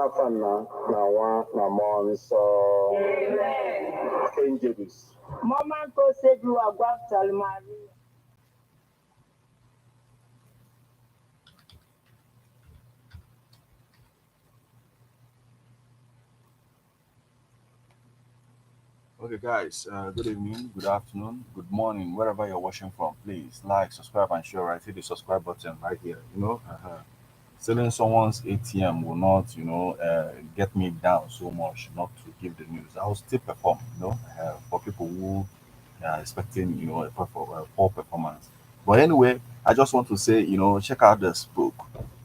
Nafana, Nawa, Namon, so Angels. Mama ko said you are Guaptal Maria. Okay, guys, good evening, good afternoon, good morning, wherever you're watching from. Please like, subscribe, and share. Right, hit the subscribe button right here. Selling someone's ATM will not, get me down so much not to give the news. I'll still perform, for people who are expecting, a poor performance. But anyway, I just want to say, check out this book.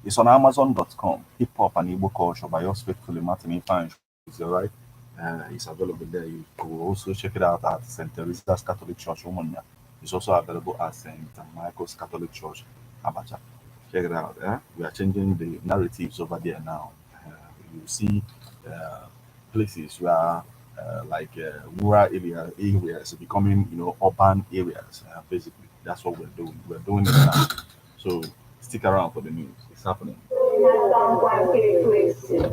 It's on Amazon.com. Hip Hop and Igbo Culture by yours faithfully, Martin Ifan. Is right? It's available there. You could also check it out at St. Teresa's Catholic Church, Umunya. It's also available at St. Michael's Catholic Church, Abuja. Check it out. We are changing the narratives over there now. You see places where rural areas becoming urban areas. Basically, that's what we're doing. We're doing it now. So stick around for the news. It's happening.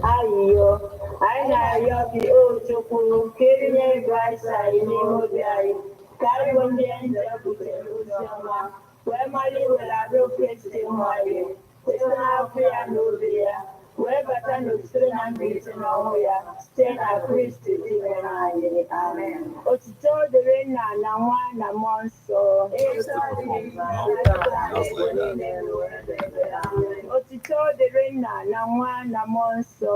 Ayo, anyị na-arịọ gị o Chukwu ka enye Kraịst anyị n'ime obi anyị ka anyị bụ ndị nje butere oziọma wee mara iwere arụ Kristi nwanyị site n'afọ ya na obi ya wee bata n'usoro na mbilite n'ọnwụ ya site na Kristi dị mere anyị. Amen. Otuto dịrị Nna na Nwa na Mmụọ Nsọ. Otuto dịrị Nna na Nwa na Mmụọ Nsọ.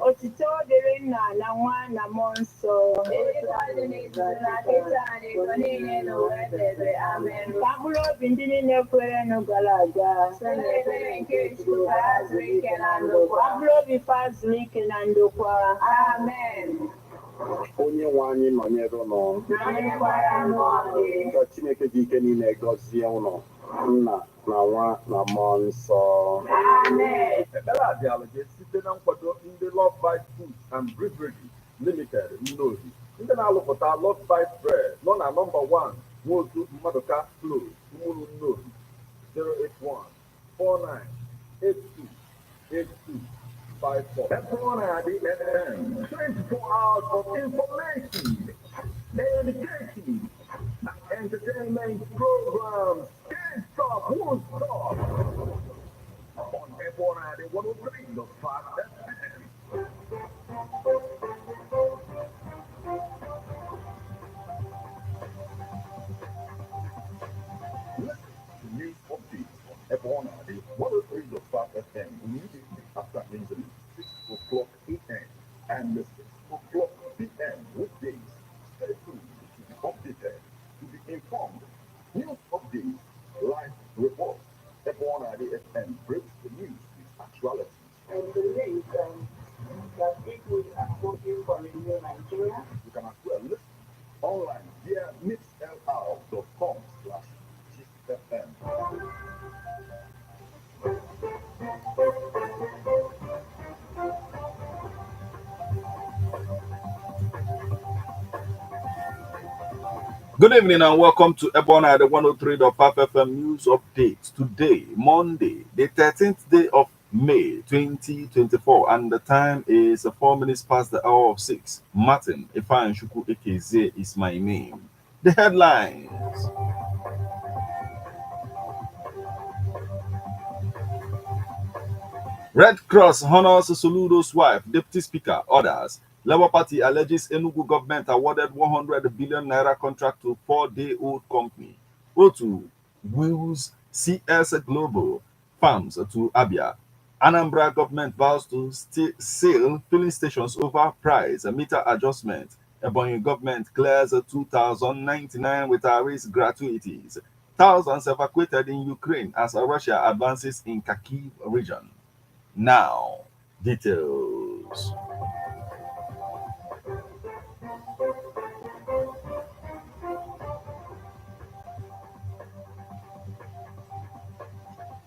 Otuto dịrị Nna na Nwa na Mmụọ Nsọ. Ka mkpụrụ obi ndị niile kwerenụ gara aga. Ka mkpụrụ obi fa zuru ike na ndokwa. Amen. Onye nwe anyị nọnyere ụnụ. Ka Chineke dị ike niile gọzie ụnụ. Nna na Nwa na Mmụọ Nsọ. Amen. Ekpere a bịara gị site na nkwado ndị Love Bite Foods and Beverage Limited Nnobi. Ndị na-alụpụta Love Bite Bread nọ na nọmba 1 Nwotu Mmadụka Close, Umuru Nnobi, 081-4982-8254. Everyone at the FM, 24 hours of information, education, and entertainment programs. Can't stop, won't stop. On everyone at the 103.5 FM. Listen to news updates on everyone at the 103.5 FM immediately after news at 6 o'clock a.m. and 6 o'clock p.m. weekdays. Stay tuned to be updated, to be informed. News updates, live reports. Everyone at the FM breaks the news with actuality. And believe that people are voting for a new Nigeria. You can as well listen online via mixlr.com/GFM. Good evening and welcome to Ebona at the 103.5 FM News Update. Today, Monday, the 13th day of May 2024, and the time is 4 minutes past the hour of 6. Martin Ifan Shuku Ekeze is my name. The headlines. Red Cross honors Soludo's wife, Deputy Speaker, orders. Labour Party alleges Enugu government awarded 100 billion naira contract to 4-day-old company. O2 wills CS Global farms to Abia. Anambra government vows to sell filling stations over price meter adjustment. Ebonyi government clears 2,099 retirees gratuities. Thousands evacuated in Ukraine as Russia advances in Kharkiv region. Now, details.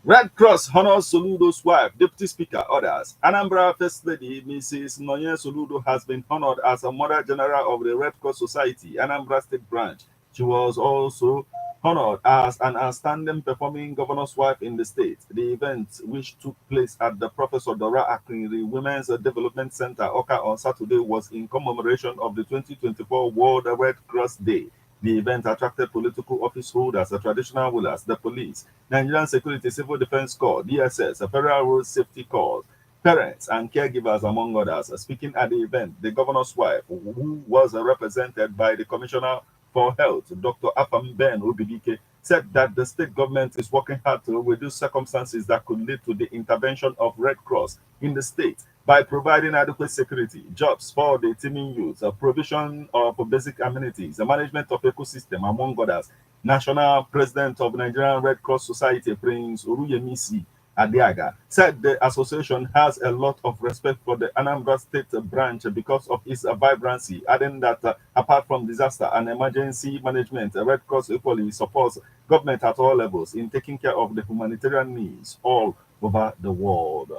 Red Cross honors Soludo's wife, Deputy Speaker orders. Anambra First Lady Mrs. Noye Soludo has been honored as a Mother General of the Red Cross Society, Anambra State Branch. She was also honored as an outstanding performing governor's wife in the state. The event, which took place at the Professor Dora Akinri Women's Development Center, Oka, on Saturday, was in commemoration of the 2024 World Red Cross Day. The event attracted political office holders, the traditional rulers, the police, Nigerian Security Civil Defense Corps, DSS, Federal Road Safety Corps, parents, and caregivers, among others. Speaking at the event, the governor's wife, who was represented by the Commissioner for Health, Dr. Afam Ben Obidike, said that the state government is working hard to reduce circumstances that could lead to the intervention of Red Cross in the state by providing adequate security, jobs for the teeming youth, provision of basic amenities, the management of ecosystem, among others. National President of Nigerian Red Cross Society, Prince Uruyemisi Adiaga, said the association has a lot of respect for the Anambra State branch because of its vibrancy, adding that apart from disaster and emergency management, Red Cross equally supports government at all levels in taking care of the humanitarian needs all over the world.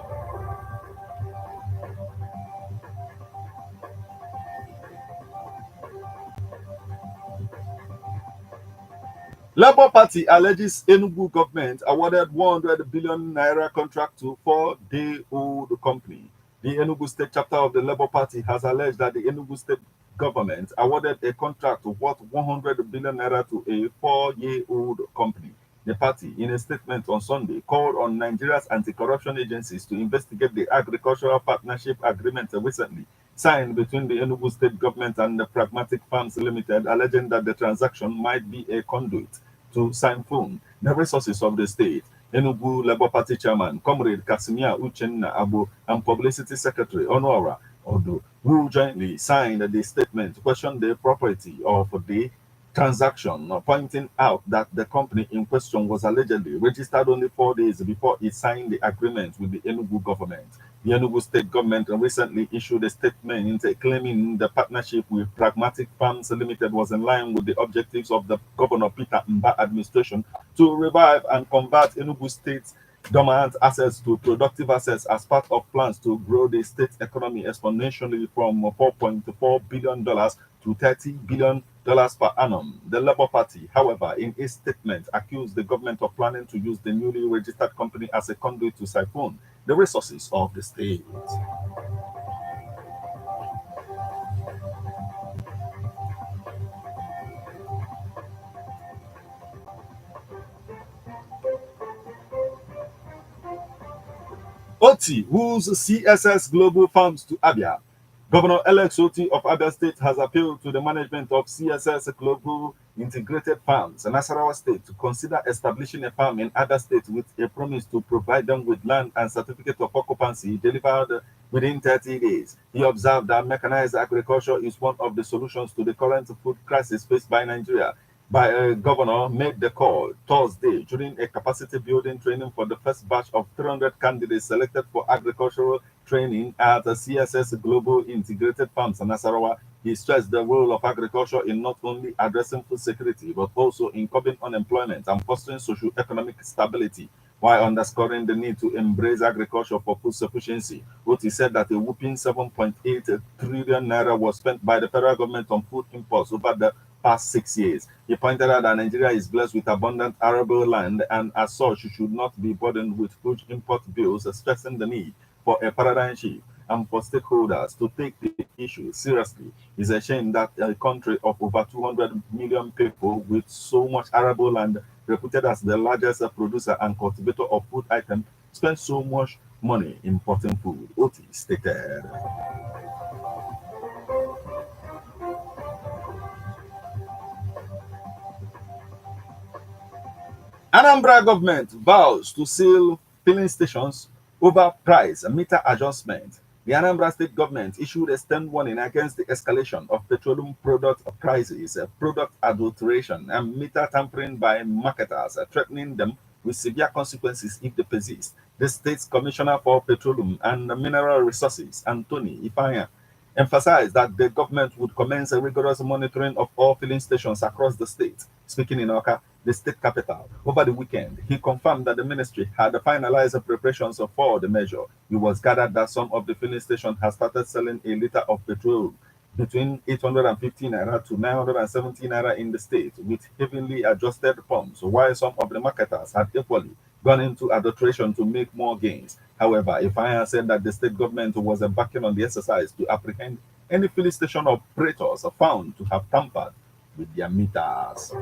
Labour Party alleges Enugu government awarded 100 billion naira contract to four-day-old company. The Enugu State chapter of the Labour Party has alleged that the Enugu State government awarded a contract worth 100 billion naira to a four-year-old company. The party, in a statement on Sunday, called on Nigeria's anti-corruption agencies to investigate the agricultural partnership agreement recently signed between the Enugu State government and the Pragmatic Farms Limited, alleging that the transaction might be a conduit to siphon the resources of the state. Enugu Labour Party chairman, Comrade Kasimia Uchenna Abu, and Publicity Secretary Honora Odo, who jointly signed the statement, questioned the propriety of the transaction, pointing out that the company in question was allegedly registered only 4 days before it signed the agreement with the Enugu government. The Enugu state government recently issued a statement claiming the partnership with Pragmatic Farms Limited was in line with the objectives of the Governor Peter Mba administration to revive and convert Enugu State's dormant assets to productive assets as part of plans to grow the state's economy exponentially from $4.4 billion to $30 billion per annum. The Labour Party, however, in its statement, accused the government of planning to use the newly registered company as a conduit to siphon the resources of the state. Oti, whose CSS Global Farms to Abia. Governor Alex Oti of Abia State has appealed to the management of CSS Global Integrated Farms in Nasarawa State to consider establishing a farm in Abia State with a promise to provide them with land and certificate of occupancy delivered within 30 days. He observed that mechanized agriculture is one of the solutions to the current food crisis faced by Nigeria. By a governor made the call Thursday during a capacity building training for the first batch of 300 candidates selected for agricultural training at the CSS Global Integrated Farms in Nasarawa. He stressed the role of agriculture in not only addressing food security but also in curbing unemployment and fostering socio-economic stability, while underscoring the need to embrace agriculture for food sufficiency. Oti said that a whopping 7.8 trillion naira was spent by the federal government on food imports over the past 6 years. He pointed out that Nigeria is blessed with abundant arable land and as such should not be burdened with huge import bills, stressing the need for a paradigm shift and for stakeholders to take the issue seriously. It's a shame that a country of over 200 million people with so much arable land, reputed as the largest producer and cultivator of food items, spends so much money importing food, Oti stated. Anambra government vows to seal filling stations over price meter adjustment. The Anambra state government issued a stern warning against the escalation of petroleum product prices, product adulteration, and meter tampering by marketers, threatening them with severe consequences if they persist. The state's commissioner for petroleum and mineral resources, Anthony Ifanya, emphasized that the government would commence a rigorous monitoring of all filling stations across the state. Speaking in Oka, the state capital, over the weekend, he confirmed that the ministry had finalized the preparations for the measure. It was gathered that some of the filling stations had started selling a liter of petrol between 850 naira to 970 naira in the state with heavily adjusted pumps, while some of the marketers had equally gone into adulteration to make more gains. However, Ifeanyi said that the state government was embarking on the exercise to apprehend any filling station operators found to have tampered with their meters.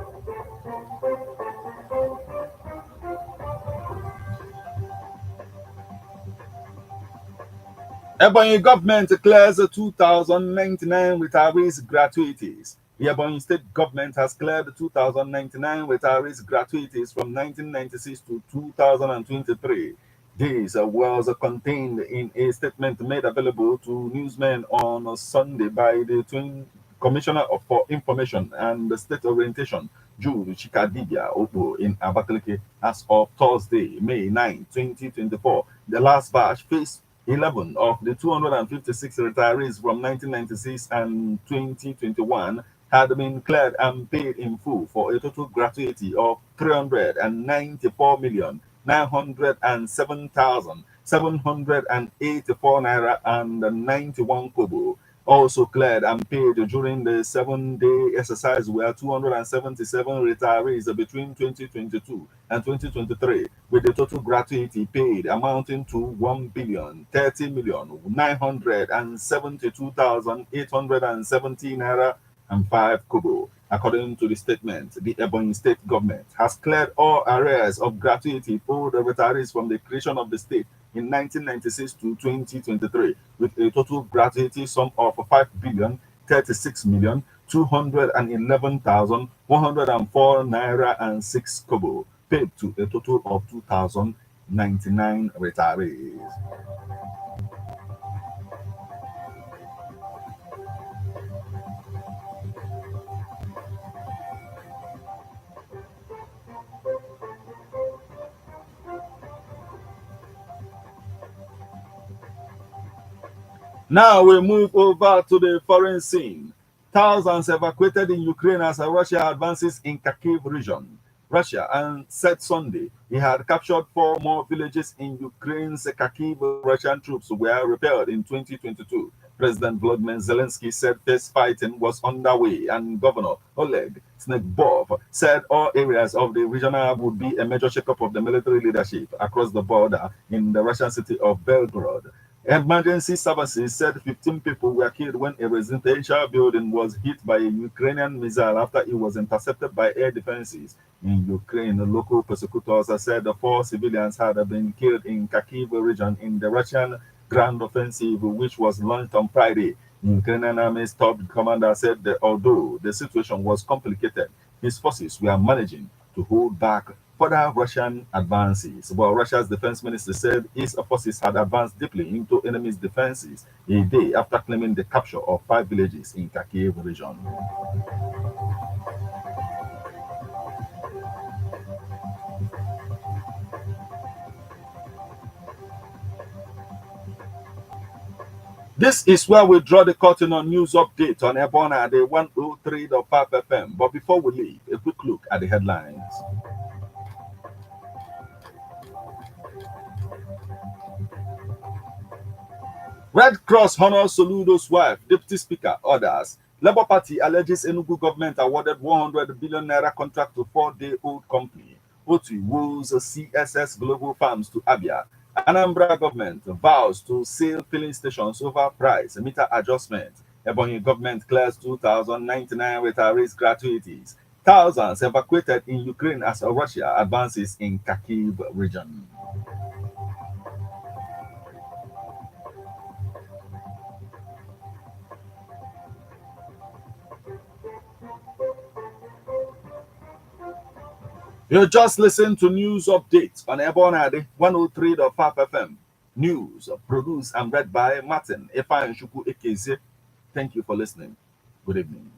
Ebonyi government declares 2,099 retirees gratuities. The Ebonyi state government has cleared 2,099 retirees gratuities from 1996 to 2023. This was contained in a statement made available to newsmen on Sunday by the Twin Commissioner for Information and State Orientation, Jude Chikadibia Opo, in Abakaliki as of Thursday, May 9, 2024. The last batch faced 11 of the 256 retirees from 1996 and 2021 had been cleared and paid in full for a total gratuity of 394,907,784 naira and 91 kobo. Also cleared and paid during the 7-day exercise were 277 retirees between 2022 and 2023, with the total gratuity paid amounting to 1,030,972,870 naira and 5 kobo. According to the statement, the Ebonyi state government has cleared all arrears of gratuity owed the retirees from the creation of the state in 1996 to 2023, with a total gratuity sum of 5,036,211,104 naira and 6 kobo, paid to a total of 2,099 retirees. Now we move over to the foreign scene. Thousands evacuated in Ukraine as Russia advances in Kharkiv region. Russia and said Sunday he had captured 4 more villages in Ukraine's Kharkiv. Russian troops were repelled in 2022. President Volodymyr Zelensky said first fighting was underway, and Governor Oleg Snegubov said all areas of the regional would be a major shakeup of the military leadership across the border in the Russian city of Belgorod. Emergency services said 15 people were killed when a residential building was hit by a Ukrainian missile after it was intercepted by air defenses in Ukraine. Local prosecutors said the 4 civilians had been killed in Kharkiv region in the Russian ground offensive, which was launched on Friday. Ukrainian Army's top commander said that although the situation was complicated, his forces were managing to hold back further Russian advances. Well, Russia's defense minister said its forces had advanced deeply into enemy's defenses a day after claiming the capture of 5 villages in Kharkiv region. This is where we draw the curtain on news update on Ebona, the 103.5 FM. But before we leave, a quick look at the headlines. Red Cross honors Soludo's wife, Deputy Speaker orders. Labour Party alleges Enugu government awarded 100 billion naira contract to 4-day-old company. Otu woos CSS Global Farms to Abia. Anambra government vows to sell filling stations over price meter adjustment. Ebonyi government clears 2,099 retirees gratuities. Thousands evacuated in Ukraine as Russia advances in Kharkiv region. You just listen to news updates on Ebonade 103.5 FM. News produced and read by Martin Efan Shuku Ekeze. Thank you for listening. Good evening.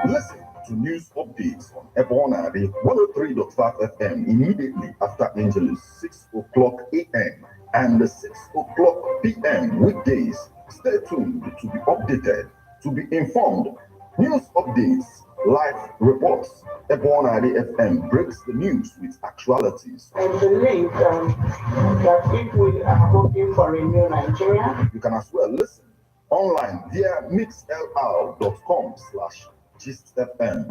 Listen to news updates on Ebona, the 103.5 FM immediately after Angelus, 6 o'clock a.m. and 6 o'clock p.m. weekdays. Stay tuned to be updated, to be informed. News updates, live reports. Ebona FM breaks the news with actualities. And the link that if we are hoping for a new Nigeria, you can as well listen online via mixlr.com/gistfm.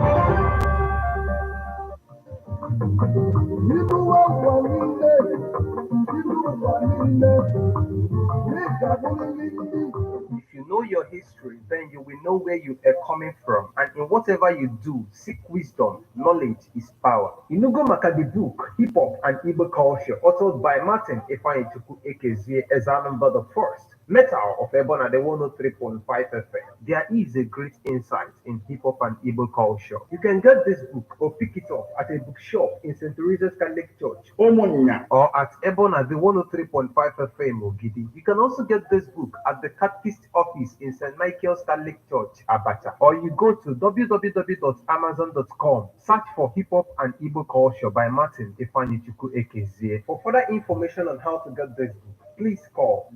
If you know your history, then you will know where you are coming from. And in whatever you do, seek wisdom. Knowledge is power. Inugo Maka, the book, Hip Hop and Igbo Culture, authored by Martin Atiku Ekezie Ezanumba the First. Metal of Ebona, the 103.5 FM. There is a great insight in hip hop and Igbo culture. You can get this book or pick it up at a bookshop in St. Teresa's Catholic Church, Omonia, or at Ebona, the 103.5 FM Ogidi. You can also get this book at the Catechist office in St. Michael's Catholic Church, Abuja, or you go to www.amazon.com, search for Hip Hop and Igbo Culture by Martin Atiku Ekezie. For further information on how to get this book, please call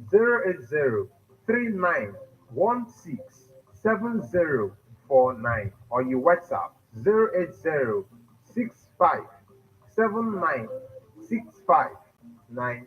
080-3916-7049 or you WhatsApp 080-6579-6599.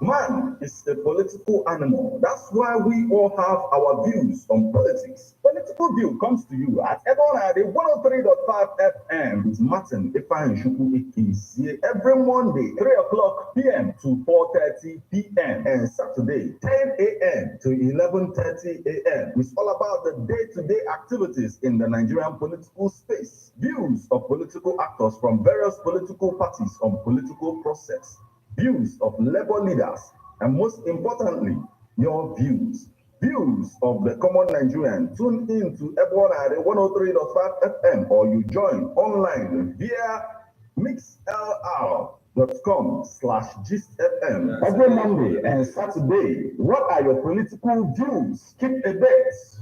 Man is a political animal. That's why we all have our views on politics. Political View comes to you at Ebona, the 103.5 FM with Martin Atiku Ekezie every Monday, 3 o'clock p.m. to 4:30 p.m. and Saturday, 10 a.m. to 11:30 a.m. It's all about the day-to-day activities in the Nigerian political space. Views of political actors from various political parties on political process. Views of labor leaders, and most importantly, your views. Views of the common Nigerian. Tune in to Ebona at 103.5 FM or you join online via mixlr.com/gistfm every Monday and Saturday. What are your political views? Keep a date.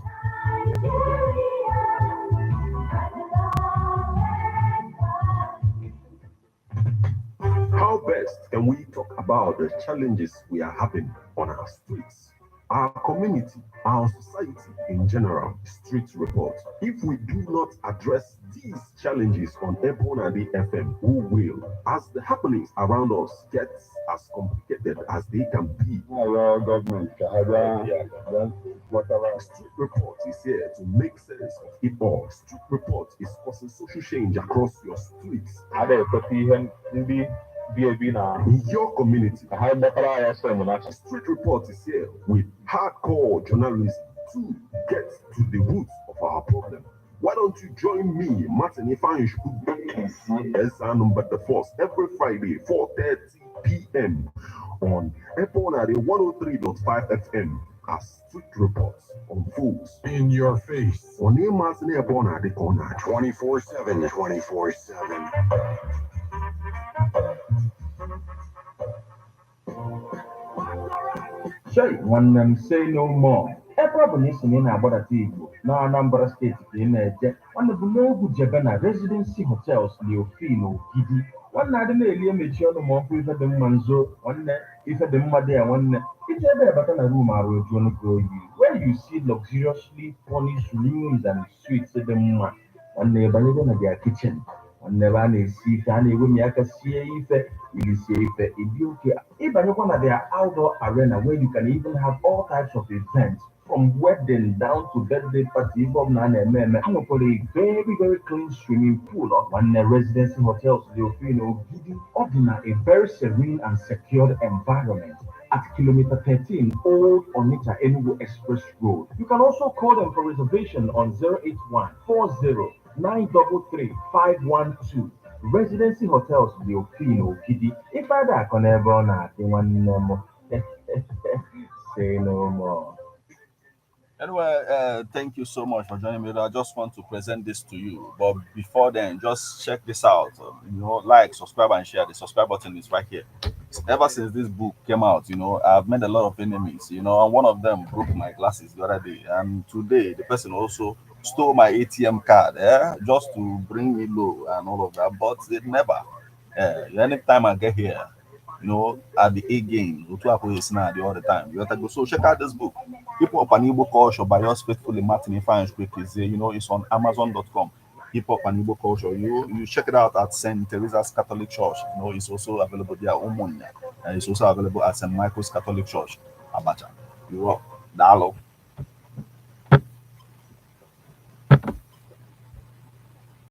How best can we talk about the challenges we are having on our streets, our community, our society in general? Street report. If we do not address these challenges on Ebona FM, who will? As the happenings around us get as complicated as they can be. Street report is here to make sense of it all. Street report is causing social change across your streets. In your community, Street Report is here with hardcore journalism to get to the roots of our problem. Why don't you join me, Martin Atiku Ekezie the First, every Friday, 4:30 p.m. on Ebona 103.5 FM as Street Reports unfolds in your face. On Martin Ebona the corner 24/7, 24/7. Shay, one them say no more. A problem is in Atiku. Now Anambra State in one of the local Jabana residency hotels near Fino, Gidi. One night in the mature no more with the Manzo, one night if the Made one it's ever but a room I will join where you see luxuriously furnished rooms and suites at the Muma. One neighbor in their kitchen. One never see Tani when Yaka see if you see if even one of their outdoor arena where you can even have all types of events from wedding down to birthday party from Nana and a very, very clean swimming pool of one residency hotels, Gidi Ordinary, a very serene and secured environment at kilometer 13 Old Onitsha Enugu Express Road. You can also call them for reservation on 081 40 933-512. Residency Hotels, Leofino, Gidi. If I da on ever, one say no more. Anyway, thank you so much for joining me. I just want to present this to you. But before then, just check this out. Like, subscribe, and share. The subscribe button is right here. Ever since this book came out, I've made a lot of enemies, and one of them broke my glasses the other day. And today, the person also stole my ATM card, just to bring me low and all of that. But it never. Anytime I get here, at the A game, Otuapo is now all the time. You have to go. So check out this book. Hip Hop and Igbo Culture by yours faithfully, Martin Ifeanyi Script is it's on Amazon.com. Hip Hop and Igbo Culture. You check it out at St. Teresa's Catholic Church. It's also available there. Umunya. And it's also available at St. Michael's Catholic Church, Abacha. You rock. Dalo.